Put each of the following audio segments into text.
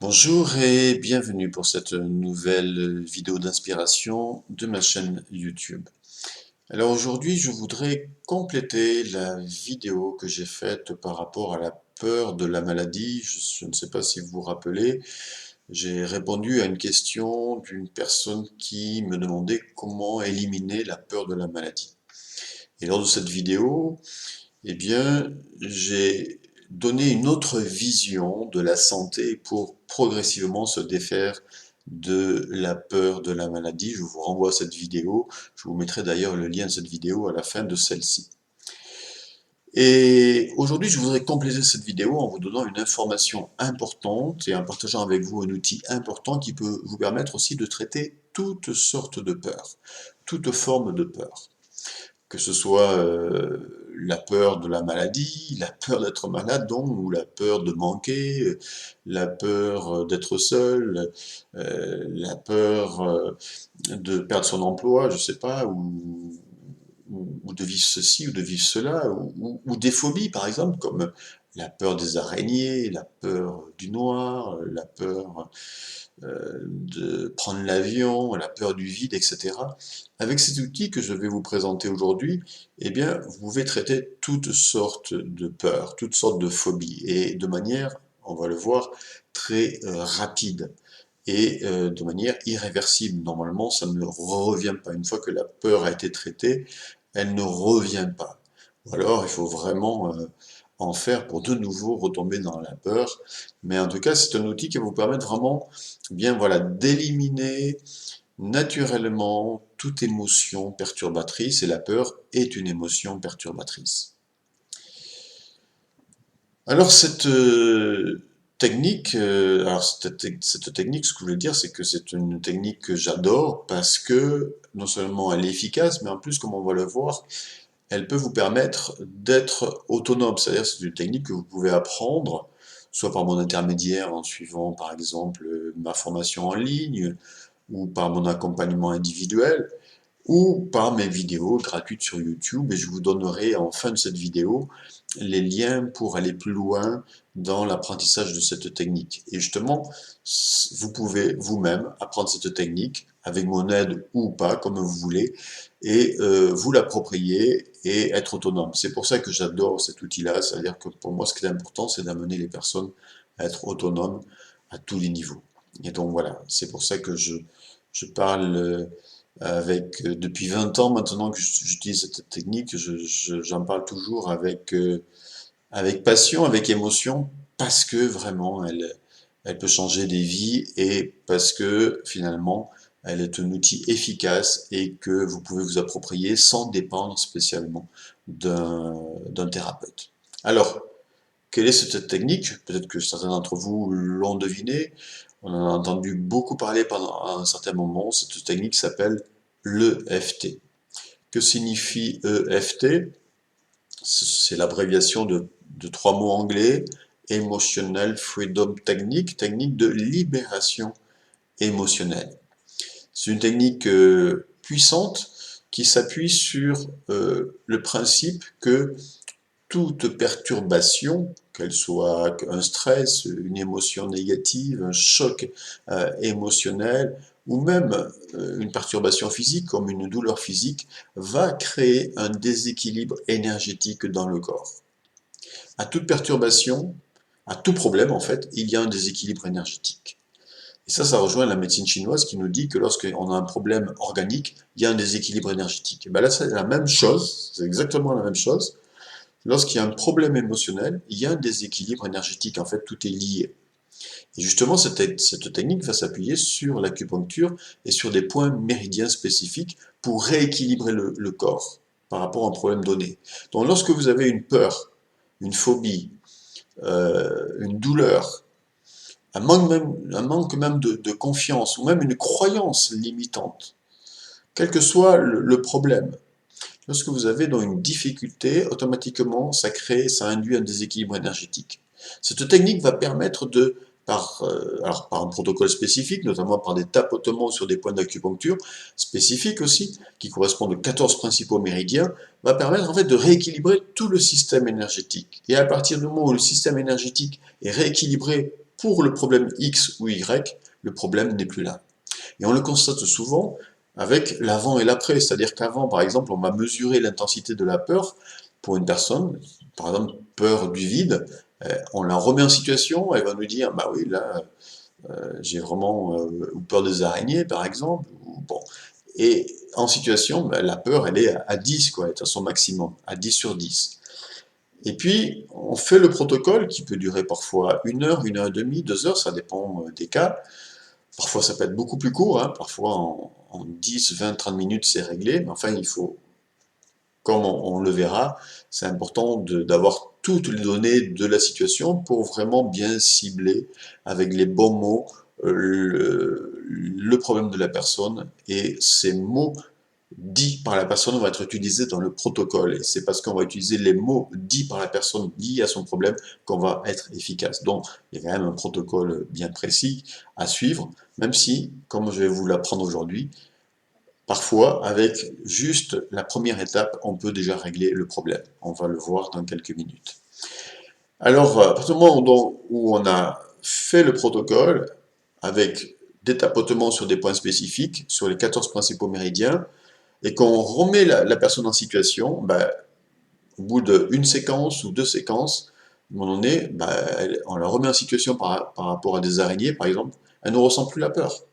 Bonjour et bienvenue pour cette nouvelle vidéo d'inspiration de ma chaîne YouTube. Alors aujourd'hui, je voudrais compléter la vidéo que j'ai faite par rapport à la peur de la maladie. Je ne sais pas si vous vous rappelez, j'ai répondu à une question d'une personne qui me demandait comment éliminer la peur de la maladie. Et lors de cette vidéo, eh bien, j'ai donné une autre vision de la santé pour progressivement se défaire de la peur de la maladie. Je vous renvoie à cette vidéo. Je vous mettrai d'ailleurs le lien de cette vidéo à la fin de celle-ci. Et aujourd'hui, je voudrais compléter cette vidéo en vous donnant une information importante et en partageant avec vous un outil important qui peut vous permettre aussi de traiter toutes sortes de peurs, toutes formes de peur, que ce soit la peur de la maladie, la peur d'être malade donc, ou la peur de manquer, la peur d'être seul, la peur de perdre son emploi, je sais pas, ou de vivre ceci ou de vivre cela, ou des phobies par exemple, comme la peur des araignées, la peur du noir, la peur de prendre l'avion, la peur du vide, etc. Avec cet outil que je vais vous présenter aujourd'hui, eh bien, vous pouvez traiter toutes sortes de peurs, toutes sortes de phobies, et de manière, on va le voir, très rapide et de manière irréversible. Normalement, ça ne revient pas. Une fois que la peur a été traitée, elle ne revient pas. Ou alors, il faut vraiment en faire pour de nouveau retomber dans la peur. Mais en tout cas, c'est un outil qui va vous permettre vraiment, bien voilà, d'éliminer naturellement toute émotion perturbatrice, et la peur est une émotion perturbatrice. Alors cette technique, cette technique, ce que je voulais dire, c'est que c'est une technique que j'adore parce que non seulement elle est efficace, mais en plus, comme on va le voir, elle peut vous permettre d'être autonome. C'est-à-dire c'est une technique que vous pouvez apprendre, soit par mon intermédiaire en suivant par exemple ma formation en ligne, ou par mon accompagnement individuel, ou par mes vidéos gratuites sur YouTube, et je vous donnerai en fin de cette vidéo les liens pour aller plus loin dans l'apprentissage de cette technique. Et justement, vous pouvez vous-même apprendre cette technique avec mon aide ou pas, comme vous voulez, et vous l'approprier et être autonome. C'est pour ça que j'adore cet outil-là, c'est-à-dire que pour moi, ce qui est important, c'est d'amener les personnes à être autonomes à tous les niveaux. Et donc voilà, c'est pour ça que je parle depuis 20 ans maintenant que j'utilise cette technique, j'en parle toujours avec passion, avec émotion, parce que vraiment elle peut changer des vies et parce que finalement elle est un outil efficace et que vous pouvez vous approprier sans dépendre spécialement d'un thérapeute. Alors, quelle est cette technique? Peut-être que certains d'entre vous l'ont deviné. On en a entendu beaucoup parler pendant un certain moment. Cette technique s'appelle l'EFT. Que signifie EFT? C'est l'abréviation de trois mots anglais. Emotional Freedom Technique, technique de libération émotionnelle. C'est une technique puissante qui s'appuie sur le principe que toute perturbation, qu'elle soit un stress, une émotion négative, un choc émotionnel, ou même une perturbation physique, comme une douleur physique, va créer un déséquilibre énergétique dans le corps. À toute perturbation, à tout problème en fait, il y a un déséquilibre énergétique. Et ça rejoint la médecine chinoise qui nous dit que lorsqu'on a un problème organique, il y a un déséquilibre énergétique. Et bien là, c'est la même chose, c'est exactement la même chose. Lorsqu'il y a un problème émotionnel, il y a un déséquilibre énergétique. En fait, tout est lié. Et justement, cette technique va s'appuyer sur l'acupuncture et sur des points méridiens spécifiques pour rééquilibrer le corps par rapport à un problème donné. Donc, lorsque vous avez une peur, une phobie, une douleur, un manque même de confiance, ou même une croyance limitante, quel que soit le problème, lorsque vous avez donc une difficulté, automatiquement, ça induit un déséquilibre énergétique. Cette technique va permettre par un protocole spécifique, notamment par des tapotements sur des points d'acupuncture spécifiques aussi, qui correspondent aux 14 principaux méridiens, va permettre en fait de rééquilibrer tout le système énergétique. Et à partir du moment où le système énergétique est rééquilibré pour le problème X ou Y, le problème n'est plus là. Et on le constate souvent avec l'avant et l'après, c'est-à-dire qu'avant, par exemple, on va mesurer l'intensité de la peur pour une personne, par exemple, peur du vide, on la remet en situation, elle va nous dire, bah oui, là, j'ai vraiment ou peur des araignées, par exemple, ou bon. Et en situation, bah, la peur, elle est à 10, quoi, elle est à son maximum, à 10 sur 10. Et puis, on fait le protocole qui peut durer parfois 1 heure et demie, 2 heures, ça dépend des cas. Parfois, ça peut être beaucoup plus court, hein, parfois en 10, 20, 30 minutes, c'est réglé, mais enfin, il faut, comme on le verra, c'est important d'avoir toutes les données de la situation pour vraiment bien cibler avec les bons mots le problème de la personne, et ces mots dits par la personne vont être utilisés dans le protocole. Et c'est parce qu'on va utiliser les mots dits par la personne liés à son problème qu'on va être efficace. Donc, il y a quand même un protocole bien précis à suivre, même si, comme je vais vous l'apprendre aujourd'hui, parfois, avec juste la première étape, on peut déjà régler le problème. On va le voir dans quelques minutes. Alors, à partir du moment où on a fait le protocole, avec des tapotements sur des points spécifiques, sur les 14 principaux méridiens, et qu'on remet la personne en situation, bah, au bout d'une séquence ou 2 séquences, à un moment donné, bah, on la remet en situation par rapport à des araignées, par exemple, elle ne ressent plus la peur,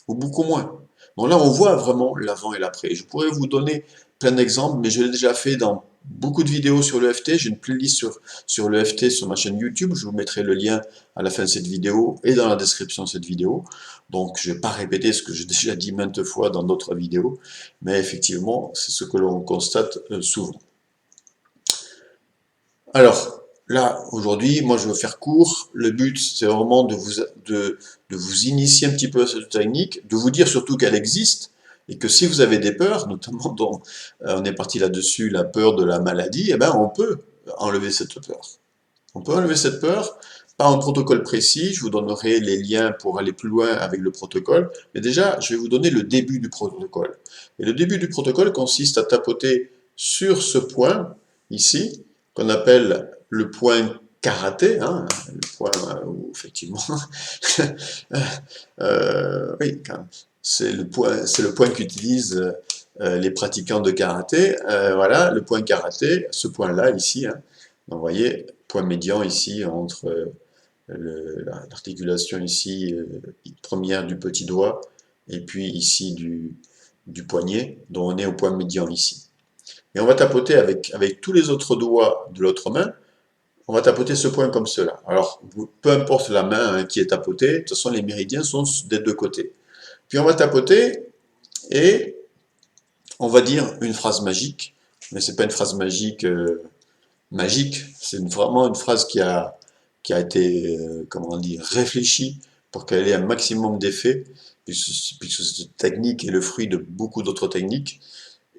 ou beaucoup moins. Donc là, on voit vraiment l'avant et l'après. Je pourrais vous donner plein d'exemples, mais je l'ai déjà fait dans beaucoup de vidéos sur l'EFT. J'ai une playlist sur l'EFT sur ma chaîne YouTube. Je vous mettrai le lien à la fin de cette vidéo et dans la description de cette vidéo. Donc, je ne vais pas répéter ce que j'ai déjà dit maintes fois dans d'autres vidéos, mais effectivement, c'est ce que l'on constate souvent. Alors, là, aujourd'hui, moi, je veux faire court. Le but, c'est vraiment de vous initier un petit peu à cette technique, de vous dire surtout qu'elle existe, et que si vous avez des peurs, notamment dont on est parti là-dessus, la peur de la maladie, eh ben, on peut enlever cette peur. On peut enlever cette peur par un protocole précis. Je vous donnerai les liens pour aller plus loin avec le protocole. Mais déjà, je vais vous donner le début du protocole. Et le début du protocole consiste à tapoter sur ce point, ici, qu'on appelle le point karaté, hein, le point où effectivement, oui, c'est le point qu'utilisent les pratiquants de karaté. Voilà, le point karaté, ce point-là ici, hein, vous voyez, point médian ici entre l'articulation ici première du petit doigt et puis ici du poignet, dont on est au point médian ici. Et on va tapoter avec tous les autres doigts de l'autre main, on va tapoter ce point comme cela. Alors, peu importe la main hein, qui est tapotée, de toute façon les méridiens sont des deux côtés. Puis on va tapoter et on va dire une phrase magique, mais c'est pas une phrase magique magique, c'est vraiment une phrase qui a été, comment dire, réfléchie pour qu'elle ait un maximum d'effet, puisque cette technique est le fruit de beaucoup d'autres techniques,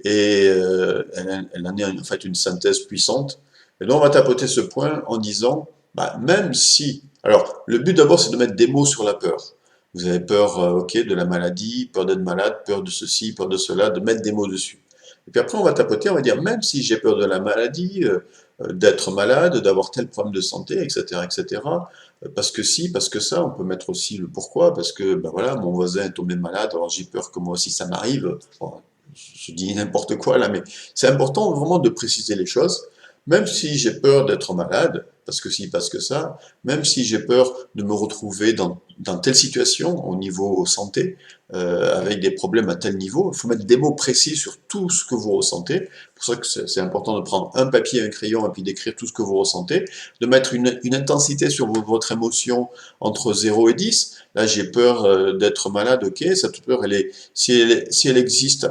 et elle en est en fait une synthèse puissante. Et donc on va tapoter ce point en disant, bah, même si... Alors, le but d'abord, c'est de mettre des mots sur la peur. Vous avez peur, ok, de la maladie, peur d'être malade, peur de ceci, peur de cela, de mettre des mots dessus. Et puis après, on va tapoter, on va dire, même si j'ai peur de la maladie, d'être malade, d'avoir tel problème de santé, etc., etc., parce que si, parce que ça, on peut mettre aussi le pourquoi, parce que, ben voilà, mon voisin est tombé malade, alors j'ai peur que moi aussi ça m'arrive. Bon, je dis n'importe quoi là, mais c'est important vraiment de préciser les choses. Même si j'ai peur d'être malade, parce que si, parce que ça, même si j'ai peur de me retrouver dans telle situation au niveau santé, avec des problèmes à tel niveau, il faut mettre des mots précis sur tout ce que vous ressentez. C'est pour ça que c'est important de prendre un papier, un crayon, et puis d'écrire tout ce que vous ressentez, de mettre une intensité sur votre émotion entre 0 et 10. Là, j'ai peur d'être malade, ok, cette peur, si elle existe,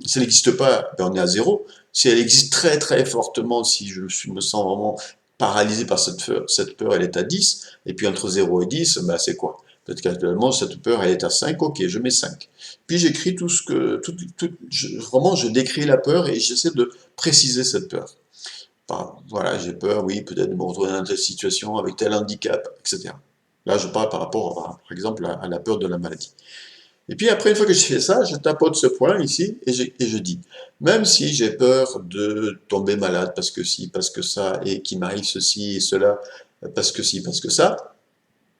si elle n'existe pas, ben on est à 0. Si elle existe très très fortement, si je me sens vraiment paralysé par cette peur, elle est à 10, et puis entre 0 et 10, ben c'est quoi? Peut-être qu'actuellement, cette peur, elle est à 5, ok, je mets 5. Puis j'écris tout ce que... vraiment, je décris la peur et j'essaie de préciser cette peur. Voilà, j'ai peur, oui, peut-être de me retrouver dans telle situation, avec tel handicap, etc. Là, je parle par rapport, par exemple, à la peur de la maladie. Et puis après, une fois que j'ai fait ça, je tapote ce point ici et je dis, même si j'ai peur de tomber malade parce que si, parce que ça, et qu'il m'arrive ceci et cela, parce que si, parce que ça,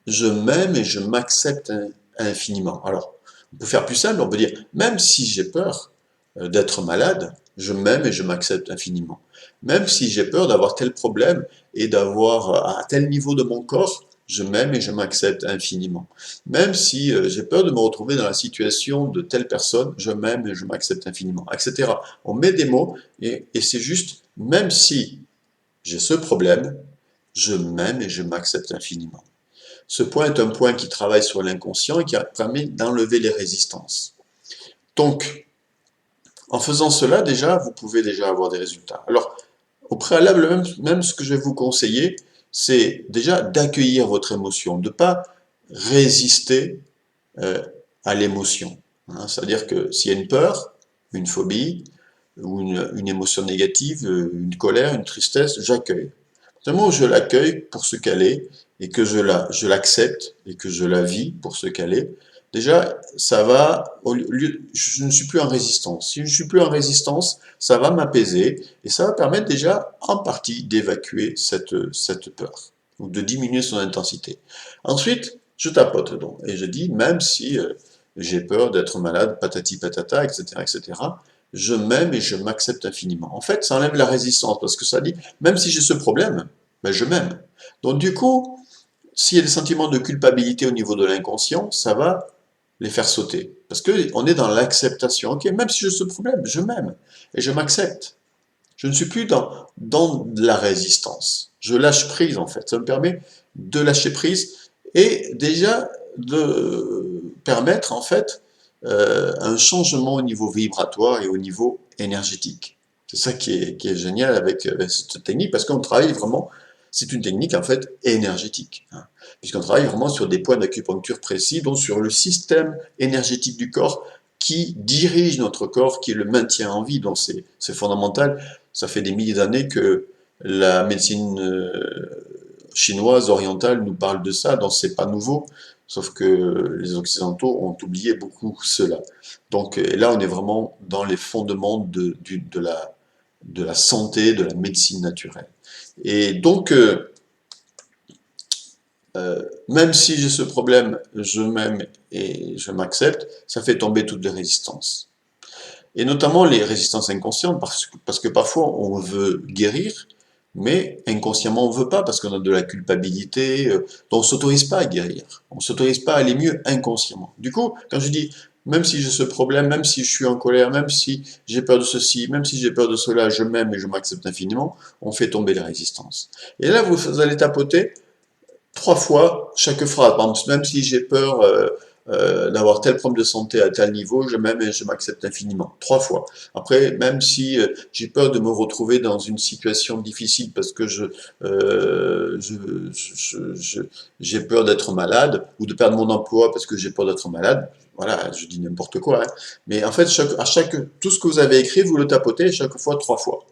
je m'aime et je m'accepte infiniment. Alors, on peut faire plus simple, on peut dire, même si j'ai peur d'être malade, je m'aime et je m'accepte infiniment. Même si j'ai peur d'avoir tel problème et d'avoir à tel niveau de mon corps, je m'aime et je m'accepte infiniment. Même si j'ai peur de me retrouver dans la situation de telle personne, je m'aime et je m'accepte infiniment, etc. On met des mots et c'est juste, même si j'ai ce problème, je m'aime et je m'accepte infiniment. Ce point est un point qui travaille sur l'inconscient et qui permet d'enlever les résistances. Donc, en faisant cela, déjà, vous pouvez déjà avoir des résultats. Alors, au préalable, même ce que je vais vous conseiller, c'est déjà d'accueillir votre émotion, de ne pas résister euh, à l'émotion. Hein. C'est-à-dire que s'il y a une peur, une phobie, ou une émotion négative, une colère, une tristesse, j'accueille. Seulement, je l'accueille pour ce qu'elle est et que je l'accepte et que je la vis pour ce qu'elle est. Déjà, ça va, je ne suis plus en résistance. Si je ne suis plus en résistance, ça va m'apaiser et ça va permettre déjà en partie d'évacuer cette peur ou de diminuer son intensité. Ensuite, je tapote donc et je dis, même si j'ai peur d'être malade, patati patata, etc., etc., je m'aime et je m'accepte infiniment. En fait, ça enlève la résistance parce que ça dit, même si j'ai ce problème, ben je m'aime. Donc du coup, s'il y a des sentiments de culpabilité au niveau de l'inconscient, ça va les faire sauter. Parce qu'on est dans l'acceptation. Ok, même si j'ai ce problème, je m'aime et je m'accepte. Je ne suis plus dans la résistance. Je lâche prise en fait. Ça me permet de lâcher prise et déjà de permettre en fait un changement au niveau vibratoire et au niveau énergétique. C'est ça qui est génial avec cette technique parce qu'on travaille vraiment, c'est une technique en fait énergétique, hein, puisqu'on travaille vraiment sur des points d'acupuncture précis, donc sur le système énergétique du corps qui dirige notre corps, qui le maintient en vie, donc c'est fondamental. Ça fait des milliers d'années que la médecine chinoise orientale nous parle de ça, donc c'est pas nouveau, sauf que les Occidentaux ont oublié beaucoup cela. Donc et là, on est vraiment dans les fondements de la santé, de la médecine naturelle. Et donc, même si j'ai ce problème, je m'aime et je m'accepte, ça fait tomber toutes les résistances. Et notamment les résistances inconscientes, parce que parfois on veut guérir, mais inconsciemment on ne veut pas, parce qu'on a de la culpabilité, donc on ne s'autorise pas à guérir, on ne s'autorise pas à aller mieux inconsciemment. Du coup, quand je dis, même si j'ai ce problème, même si je suis en colère, même si j'ai peur de ceci, même si j'ai peur de cela, je m'aime et je m'accepte infiniment, on fait tomber les résistances. Et là, vous allez tapoter 3 fois chaque phrase. Par exemple, même si j'ai peur d'avoir tel problème de santé à tel niveau, je m'aime et je m'accepte infiniment. 3 fois. Après, même si j'ai peur de me retrouver dans une situation difficile parce que j'ai peur d'être malade ou de perdre mon emploi parce que j'ai peur d'être malade. Voilà, je dis n'importe quoi. Hein. Mais en fait, tout ce que vous avez écrit, vous le tapotez chaque fois 3 fois.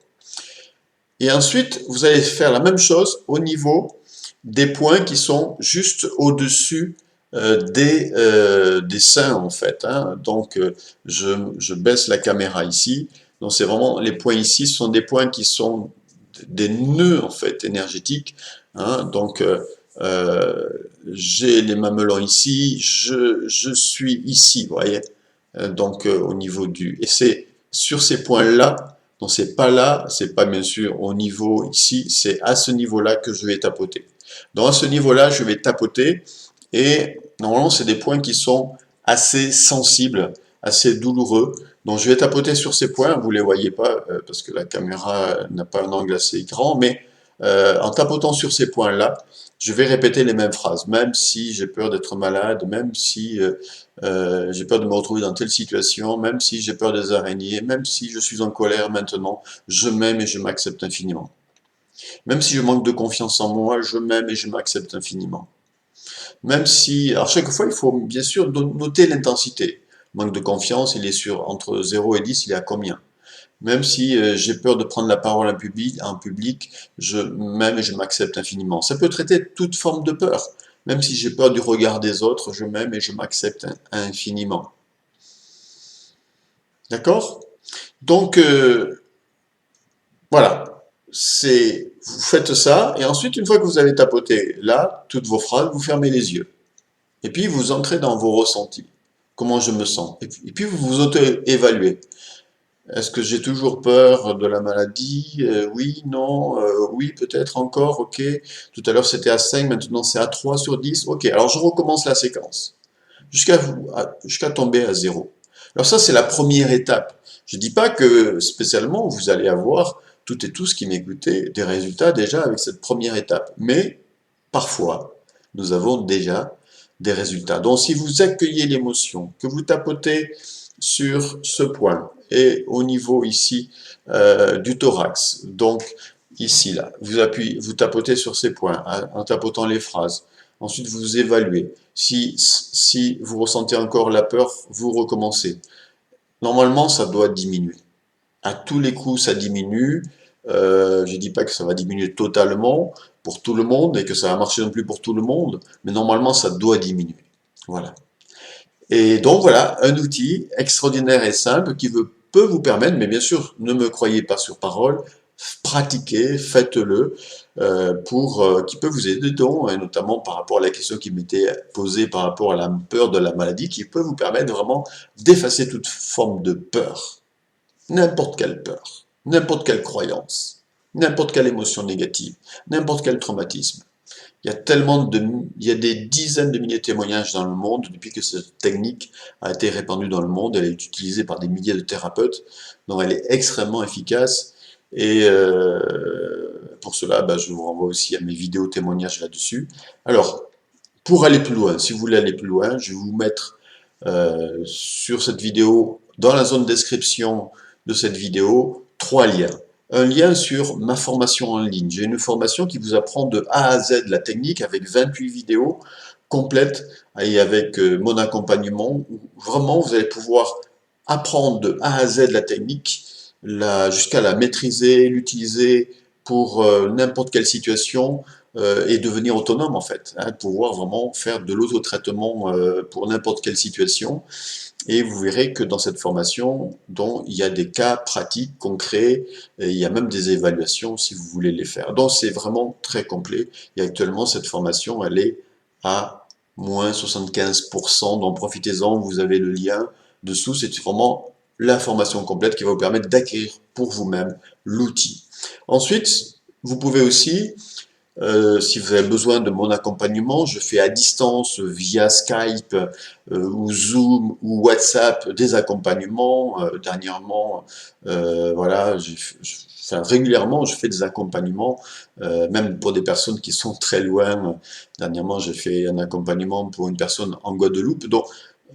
Et ensuite, vous allez faire la même chose au niveau des points qui sont juste au-dessus des seins, en fait. Hein. Donc, je baisse la caméra ici. Donc, c'est vraiment, les points ici sont des points qui sont des nœuds, en fait, énergétiques. Hein. Donc, j'ai les mamelons ici, je suis ici, vous voyez. Donc, au niveau du... Et c'est sur ces points-là, donc c'est pas là, c'est pas bien sûr au niveau ici, c'est à ce niveau-là que je vais tapoter. Donc à ce niveau-là, je vais tapoter et normalement c'est des points qui sont assez sensibles, assez douloureux. Donc je vais tapoter sur ces points, vous les voyez pas parce que la caméra n'a pas un angle assez grand, mais en tapotant sur ces points-là, je vais répéter les mêmes phrases, même si j'ai peur d'être malade, même si j'ai peur de me retrouver dans telle situation, même si j'ai peur des araignées, même si je suis en colère maintenant, je m'aime et je m'accepte infiniment. Même si je manque de confiance en moi, je m'aime et je m'accepte infiniment. Même si, alors chaque fois, il faut bien sûr noter l'intensité. Manque de confiance, il est sur entre 0 et 10, il est à combien? Même si j'ai peur de prendre la parole en public, je m'aime et je m'accepte infiniment. Ça peut traiter toute forme de peur. Même si j'ai peur du regard des autres, je m'aime et je m'accepte infiniment. D'accord? Donc, voilà. C'est Vous faites ça, et ensuite, une fois que vous avez tapoté là, toutes vos phrases, vous fermez les yeux. Et puis, vous entrez dans vos ressentis. Comment je me sens. Et puis vous vous auto-évaluez. Est-ce que j'ai toujours peur de la maladie? Oui, non, oui, peut-être encore, ok. Tout à l'heure c'était à 5, maintenant c'est à 3 sur 10. Ok, alors je recommence la séquence. Jusqu'à tomber à 0. Alors ça, c'est la première étape. Je ne dis pas que spécialement vous allez avoir, toutes et tous qui m'écoutez, des résultats déjà avec cette première étape. Mais parfois, nous avons déjà des résultats. Donc si vous accueillez l'émotion, que vous tapotez sur ce point et au niveau ici du thorax, donc ici là, vous tapotez sur ces points en tapotant les phrases. Ensuite, vous évaluez. Si vous ressentez encore la peur, vous recommencez. Normalement, ça doit diminuer. À tous les coups, ça diminue. Je ne dis pas que ça va diminuer totalement pour tout le monde et que ça va marcher non plus pour tout le monde, mais normalement, ça doit diminuer. Voilà. Et donc voilà, un outil extraordinaire et simple qui peut vous permettre, mais bien sûr, ne me croyez pas sur parole, pratiquez, faites-le, qui peut vous aider donc, et notamment par rapport à la question qui m'était posée par rapport à la peur de la maladie, qui peut vous permettre vraiment d'effacer toute forme de peur, n'importe quelle peur, n'importe quelle croyance, n'importe quelle émotion négative, n'importe quel traumatisme. Il y a des dizaines de milliers de témoignages dans le monde depuis que cette technique a été répandue dans le monde. Elle est utilisée par des milliers de thérapeutes, donc elle est extrêmement efficace. Et pour cela, je vous renvoie aussi à mes vidéos témoignages là-dessus. Alors, pour aller plus loin, si vous voulez aller plus loin, je vais vous mettre sur cette vidéo, dans la zone description de cette vidéo, 3 liens. Un lien sur ma formation en ligne. J'ai une formation qui vous apprend de A à Z la technique avec 28 vidéos complètes et avec mon accompagnement. Vraiment, vous allez pouvoir apprendre de A à Z la technique jusqu'à la maîtriser, l'utiliser pour n'importe quelle situation et devenir autonome en fait, pouvoir vraiment faire de l'auto-traitement pour n'importe quelle situation. Et vous verrez que dans cette formation, dont il y a des cas pratiques, concrets, et il y a même des évaluations si vous voulez les faire. Donc c'est vraiment très complet. Et actuellement, cette formation, elle est à moins 75%. Donc profitez-en, vous avez le lien dessous. C'est vraiment la formation complète qui va vous permettre d'acquérir pour vous-même l'outil. Ensuite, vous pouvez aussi si vous avez besoin de mon accompagnement, je fais à distance via Skype ou Zoom ou WhatsApp des accompagnements. Dernièrement, voilà, régulièrement, je fais des accompagnements, même pour des personnes qui sont très loin. Dernièrement, j'ai fait un accompagnement pour une personne en Guadeloupe. Donc,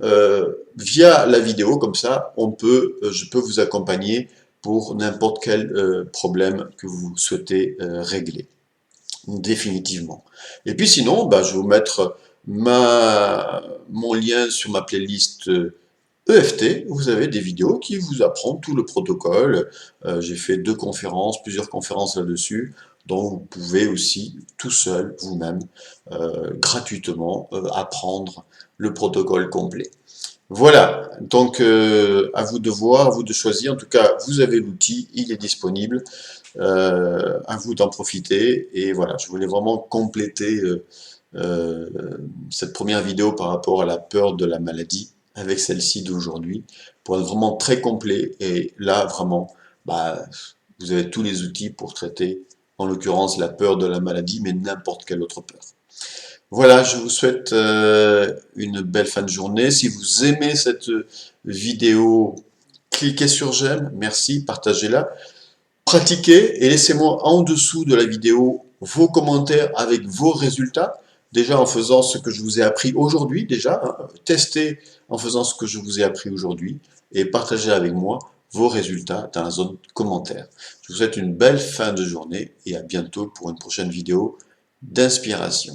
via la vidéo, comme ça, je peux vous accompagner pour n'importe quel problème que vous souhaitez régler. Définitivement. Et puis sinon, je vais vous mettre mon lien sur ma playlist EFT. Vous avez des vidéos qui vous apprennent tout le protocole. J'ai fait plusieurs conférences là-dessus, dont vous pouvez aussi, tout seul, vous-même, gratuitement, apprendre le protocole complet. Voilà, donc à vous de voir, à vous de choisir. En tout cas, vous avez l'outil, il est disponible. À vous d'en profiter. Et voilà, je voulais vraiment compléter cette première vidéo par rapport à la peur de la maladie avec celle-ci d'aujourd'hui pour être vraiment très complet. Et là, vraiment, vous avez tous les outils pour traiter, en l'occurrence, la peur de la maladie, mais n'importe quelle autre peur. Voilà, je vous souhaite une belle fin de journée. Si vous aimez cette vidéo, cliquez sur j'aime, merci, partagez-la. Pratiquez et laissez-moi en dessous de la vidéo vos commentaires avec vos résultats. Déjà en faisant ce que je vous ai appris aujourd'hui, testez en faisant ce que je vous ai appris aujourd'hui et partagez avec moi vos résultats dans la zone commentaires. Je vous souhaite une belle fin de journée et à bientôt pour une prochaine vidéo d'inspiration.